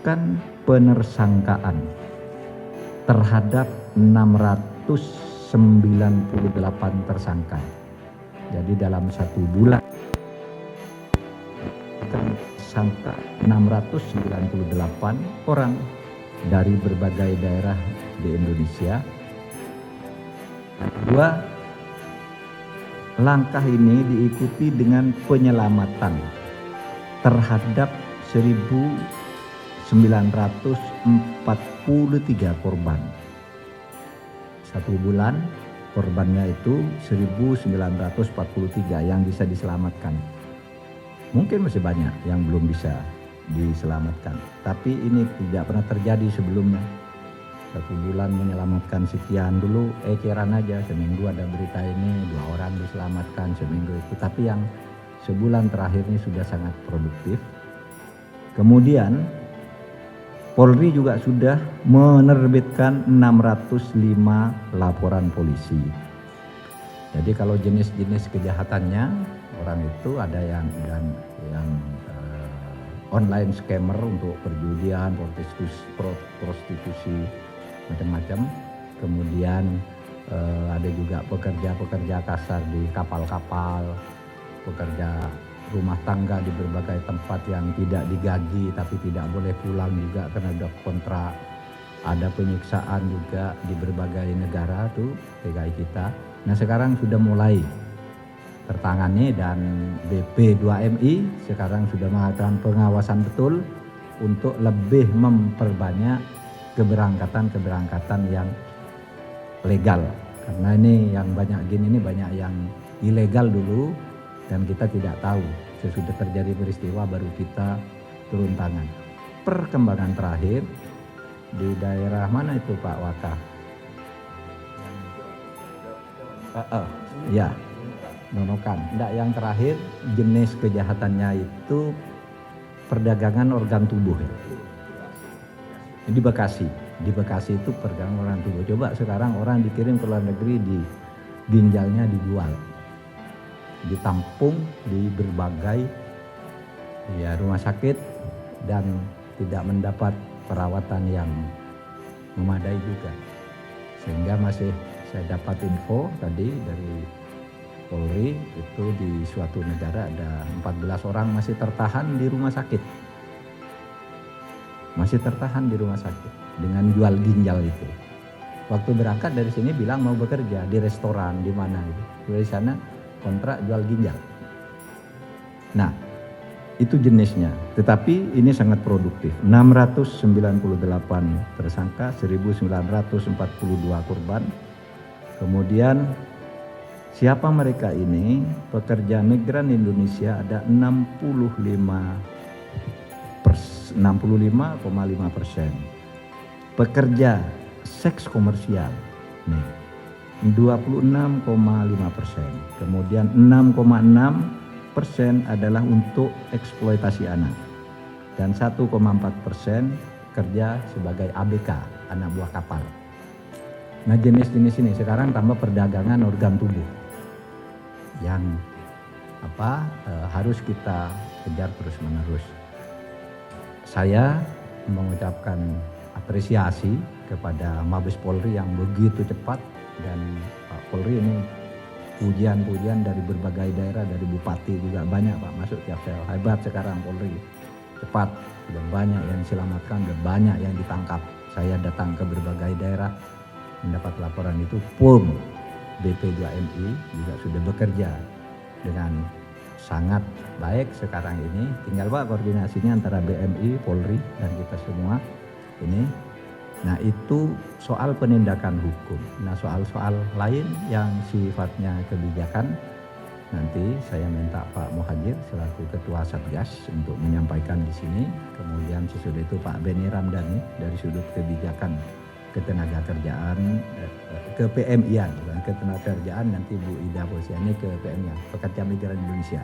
melakukan penersangkaan terhadap 698 tersangka. Jadi dalam 1 bulan tersangka 698 orang dari berbagai daerah di Indonesia. Kedua, langkah ini diikuti dengan penyelamatan terhadap 1.943 korban. 1 bulan korbannya itu 1.943 yang bisa diselamatkan. Mungkin masih banyak yang belum bisa diselamatkan, tapi ini tidak pernah terjadi sebelumnya. 1 bulan menyelamatkan sekian, dulu eceran aja, seminggu ada berita ini 2 orang diselamatkan seminggu itu, tapi yang sebulan terakhir ini sudah sangat produktif. Kemudian Polri juga sudah menerbitkan 605 laporan polisi. Jadi kalau jenis-jenis kejahatannya orang itu ada yang online scammer untuk perjudian, prostitusi macam-macam. Kemudian ada juga pekerja-pekerja kasar di kapal-kapal, pekerja rumah tangga di berbagai tempat yang tidak digaji tapi tidak boleh pulang juga karena ada kontrak. Ada penyiksaan juga di berbagai negara tuh PKI kita. Nah sekarang sudah mulai tertangani dan BP2MI sekarang sudah melakukan pengawasan betul untuk lebih memperbanyak keberangkatan yang legal. Karena ini yang banyak gini ini banyak yang ilegal dulu dan kita tidak tahu. Sesudah terjadi peristiwa baru kita turun tangan. Perkembangan terakhir di daerah mana itu Pak Waka? Ya, Nunukan. Enggak, yang terakhir jenis kejahatannya itu perdagangan organ tubuh. Di Bekasi itu perdagangan organ tubuh. Coba sekarang orang dikirim ke luar negeri, di ginjalnya dijual, ditampung di berbagai rumah sakit dan tidak mendapat perawatan yang memadai juga. Sehingga masih saya dapat info tadi dari Polri itu di suatu negara ada 14 orang masih tertahan di rumah sakit. Masih tertahan di rumah sakit dengan jual ginjal itu. Waktu berangkat dari sini bilang mau bekerja di restoran di mana gitu. Dari sana kontrak jual ginjal. Nah, itu jenisnya. Tetapi ini sangat produktif. 698 tersangka, 1.942 korban. Kemudian siapa mereka ini? Pekerja migran Indonesia ada 65,5%. Pekerja seks komersial nih 26,5%. Kemudian 6,6% adalah untuk eksploitasi anak. Dan 1,4% kerja sebagai ABK, anak buah kapal. Nah jenis-jenis ini sekarang tambah perdagangan organ tubuh yang harus kita kejar terus-menerus. Saya mengucapkan apresiasi kepada Mabes Polri yang begitu cepat, dan Pak Polri ini pujian-pujian dari berbagai daerah, dari bupati juga banyak Pak masuk tiap sel. Hebat sekarang Polri, cepat, sudah banyak yang diselamatkan, sudah banyak yang ditangkap. Saya datang ke berbagai daerah mendapat laporan itu. BP2MI juga sudah bekerja dengan sangat baik sekarang ini. Tinggal Pak koordinasinya antara BMI, Polri dan kita semua ini. Nah itu soal penindakan hukum. Nah soal-soal lain yang sifatnya kebijakan nanti saya minta Pak Muhajir selaku Ketua Satgas untuk menyampaikan di sini. Kemudian sesudah itu Pak Beni Ramdhani dari sudut kebijakan ketenagakerjaan, ke PMI-an, bukan ketenagakerjaan, nanti Bu Ida Posiani ke PMI-an, Pekerja Migran Indonesia.